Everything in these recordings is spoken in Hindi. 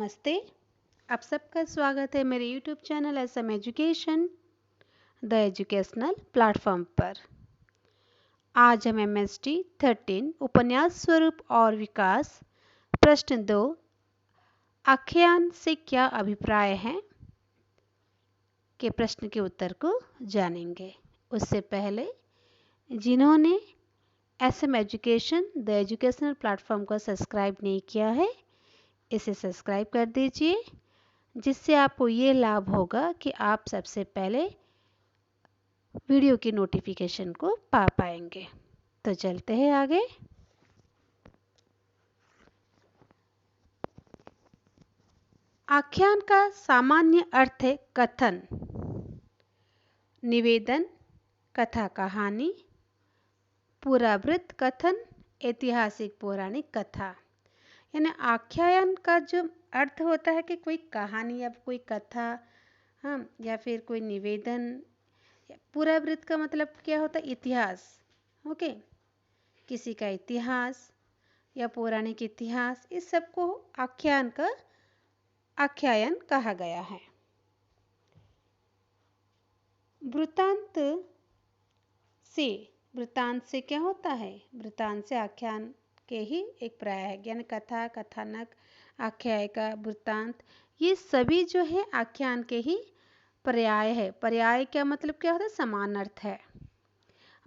नमस्ते। आप सबका स्वागत है मेरे YouTube channel SM education the educational platform पर। आज हम MST 13 उपन्यास स्वरूप और विकास प्रश्न 2 आख्यान से क्या अभिप्राय है के प्रश्न के उत्तर को जानेंगे। उससे पहले जिन्होंने SM education the educational platform को सब्सक्राइब नहीं किया है, इसे सब्सक्राइब कर दीजिए, जिससे आपको ये लाभ होगा कि आप सबसे पहले वीडियो की नोटिफिकेशन को पा पाएंगे। तो चलते हैं आगे। आख्यान का सामान्य अर्थ है कथन, निवेदन, कथा कहानी, पुरावृत्त कथन, ऐतिहासिक पौराणिक कथा। यानी आख्यान का जो अर्थ होता है कि कोई कहानी या कोई कथा, हाँ, या फिर कोई निवेदन। पुरावृत्त का मतलब क्या होता है? इतिहास। ओके, किसी का इतिहास या पौराणिक इतिहास, इस सब को आख्यान का आख्यान कहा गया है। वृत्तांत से क्या होता है? वृत्तांत से आख्यान के ही एक पर्याय है। यानी कथा, कथानक, आख्यायिका, वृत्तांत, ये सभी जो है आख्यान के ही पर्याय है। पर्याय क्या मतलब क्या होता है? समान अर्थ है।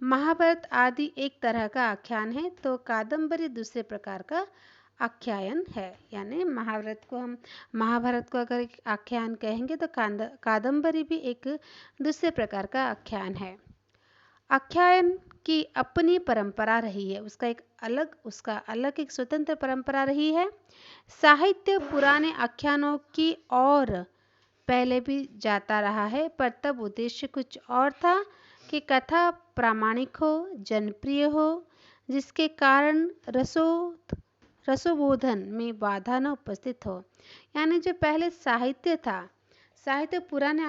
महाभारत आदि एक तरह का आख्यान है, तो कादम्बरी दूसरे प्रकार का आख्यान है। यानी महाभारत को अगर एक आख्यान कहेंगे तो कादम्बरी भी एक दूसरे प्रकार का आख्यान है। आख्यान की अपनी परंपरा रही है, उसका अलग एक स्वतंत्र परंपरा रही है। साहित्य पुराने आख्यानों की ओर पहले भी जाता रहा है, पर तब उद्देश्य कुछ और था कि कथा प्रामाणिक हो, जनप्रिय हो, जिसके कारण रसोबोधन में बाधा न उपस्थित हो। यानी जो पहले साहित्य था, साहित्य पुराने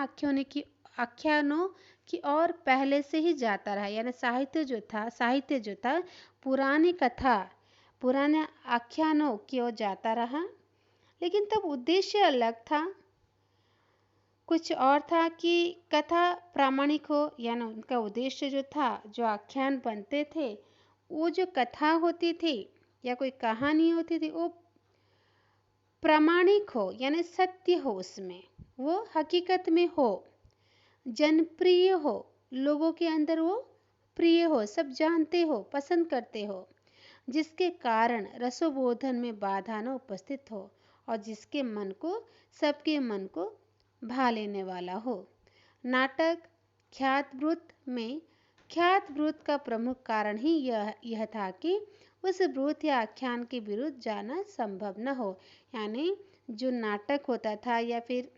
आख्यानों की ओर पहले से ही जाता रहा। यानी साहित्य जो था पुरानी कथा, पुराने आख्यानों की ओर जाता रहा, लेकिन तब उद्देश्य अलग था, कुछ और था कि कथा प्रामाणिक हो। यानी उनका उद्देश्य जो था, जो आख्यान बनते थे, वो जो कथा होती थी या कोई कहानी होती थी, वो प्रामाणिक हो, यानी सत्य हो, उसमें वो हकीकत में हो, जनप्रिय हो, लोगों के अंदर वो प्रिय हो, सब जानते हो, पसंद करते हो, जिसके कारण रसोबोधन में बाधा न उपस्थित हो और जिसके सबके मन को भा लेने वाला हो। नाटक ख्यात वृत्त का प्रमुख कारण ही यह था कि उस वृत्त या आख्यान के विरुद्ध जाना संभव न हो। यानी जो नाटक होता था या फिर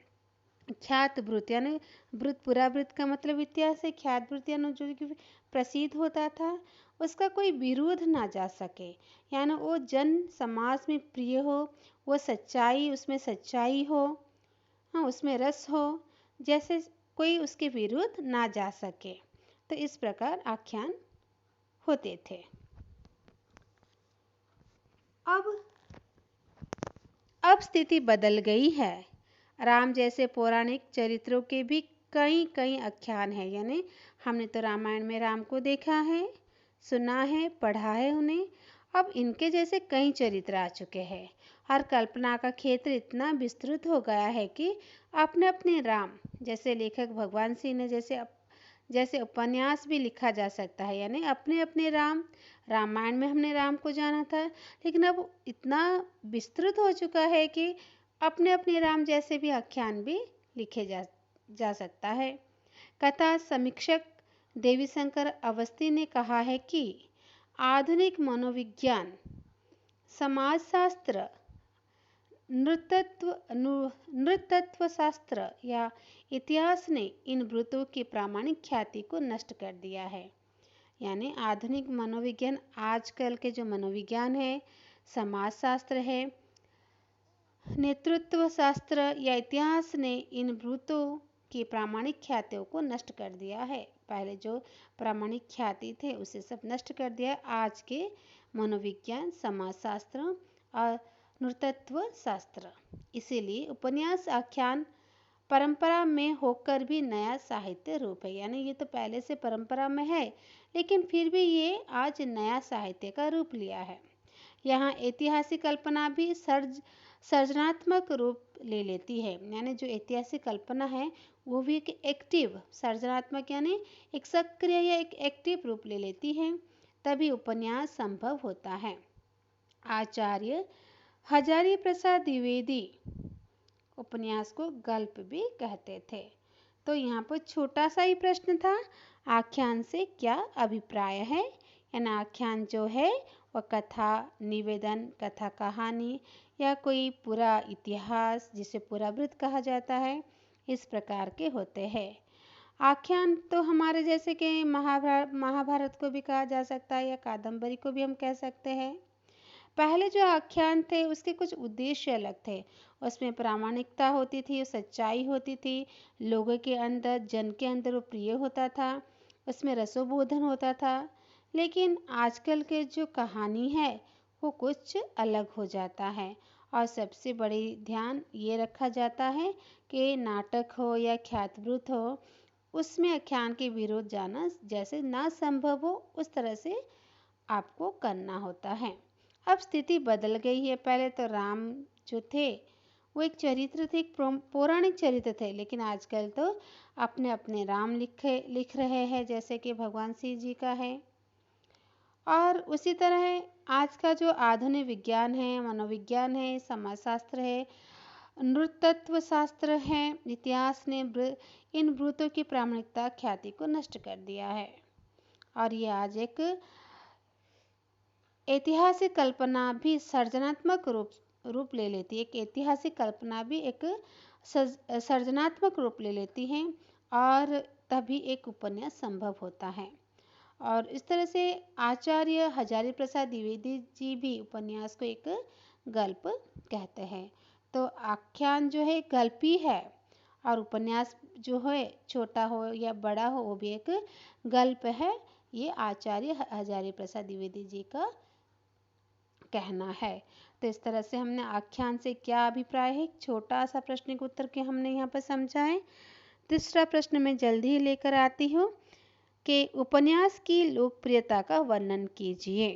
ख्यात वृत्त, यानी पुरावृत्त का मतलब इतिहास है, ख्यात वृत्त यानी जो कि प्रसिद्ध होता था, उसका कोई विरोध ना जा सके। यानी वो जन समाज में प्रिय हो, वो उसमें सच्चाई हो, हाँ, उसमें रस हो, जैसे कोई उसके विरुद्ध ना जा सके। तो इस प्रकार आख्यान होते थे। अब स्थिति बदल गई है। राम जैसे पौराणिक चरित्रों के भी कई आख्यान हैं। यानी हमने तो रामायण में राम को देखा है, सुना है, पढ़ा है उन्हें। अब इनके जैसे कई चरित्र आ चुके हैं। हर कल्पना का क्षेत्र इतना विस्तृत हो गया है कि अपने अपने राम, जैसे लेखक भगवान सिंह ने जैसे उपन्यास भी लिखा जा सकता है। यानी अपने अपने रामायण में हमने राम को जाना था, लेकिन अब इतना विस्तृत हो चुका है कि अपने अपने राम जैसे भी आख्यान भी लिखे जा सकता है। कथा समीक्षक देवीशंकर अवस्थी ने कहा है कि आधुनिक मनोविज्ञान, समाजशास्त्र, नृतत्व शास्त्र या इतिहास ने इन वृत्तों की प्रामाणिक ख्याति को नष्ट कर दिया है। यानी आधुनिक मनोविज्ञान, आजकल के जो मनोविज्ञान है, समाजशास्त्र है, नेतृत्व शास्त्र या इतिहास ने इन वृत्तों की प्रामाणिक ख्यातियों को नष्ट कर दिया है। पहले जो प्रामाणिक ख्याति थे उसे सब नष्ट कर दिया। आज के मनोविज्ञान, समाजशास्त्र और नृतत्व शास्त्र। इसीलिए उपन्यास आख्यान परंपरा में होकर भी नया साहित्य रूप है, यानी ये तो पहले से परंपरा में है लेकिन फिर भी ये आज नया साहित्य का रूप लिया है। यहाँ ऐतिहासिक कल्पना भी सर्जनात्मक रूप ले लेती है, यानी जो ऐतिहासिक कल्पना है वो भी एक एक्टिव सर्जनात्मक यानी एक सक्रिय या एक एक्टिव रूप ले लेती है, तभी उपन्यास संभव होता है। आचार्य हजारी प्रसाद द्विवेदी उपन्यास को गल्प भी कहते थे। तो यहाँ पर छोटा सा ही प्रश्न था, आख्यान से क्या अभिप्राय है, यानी आख्यान जो है वह कथा, निवेदन, कथा कहानी या कोई पूरा इतिहास जिसे पूरा वृत्त कहा जाता है, इस प्रकार के होते हैं। आख्यान तो हमारे जैसे कि महाभारत को भी कहा जा सकता है या कादम्बरी को भी हम कह सकते हैं। पहले जो आख्यान थे उसके कुछ उद्देश्य अलग थे, उसमें प्रामाणिकता होती थी, सच्चाई होती थी, लोगों के अंदर, जन के अंदर वो प्रिय होता था, उसमें रसोबोधन होता था। लेकिन आजकल के जो कहानी है वो कुछ अलग हो जाता है और सबसे बड़ी ध्यान ये रखा जाता है कि नाटक हो या ख्यातवृत्त हो उसमें आख्यान के विरोध जाना जैसे ना संभव हो उस तरह से आपको करना होता है। अब स्थिति बदल गई है, पहले तो राम जो थे वो एक चरित्र थे, एक पौराणिक चरित्र थे, लेकिन आजकल तो अपने अपने राम लिख रहे हैं, जैसे कि भगवान शिव जी का है। और उसी तरह आज का जो आधुनिक विज्ञान है, मनोविज्ञान है, समाजशास्त्र है, नृतत्व शास्त्र है, इतिहास ने इन वृत्तों की प्रामाणिकता ख्याति को नष्ट कर दिया है और ये आज एक ऐतिहासिक कल्पना भी सर्जनात्मक रूप ले लेती है। एक ऐतिहासिक कल्पना भी एक सर्जनात्मक रूप ले लेती है और तभी एक उपन्यास संभव होता है। और इस तरह से आचार्य हजारी प्रसाद द्विवेदी जी भी उपन्यास को एक गल्प कहते हैं। तो आख्यान जो है गल्प ही है और उपन्यास जो है छोटा हो या बड़ा हो वो भी एक गल्प है। ये आचार्य हजारी प्रसाद द्विवेदी जी का कहना है। तो इस तरह से हमने आख्यान से क्या अभिप्राय है, छोटा सा प्रश्न के उत्तर के हमने यहाँ पर समझा है। तीसरा प्रश्न मैं जल्दी ही लेकर आती हूँ कि उपन्यास की लोकप्रियता का वर्णन कीजिए।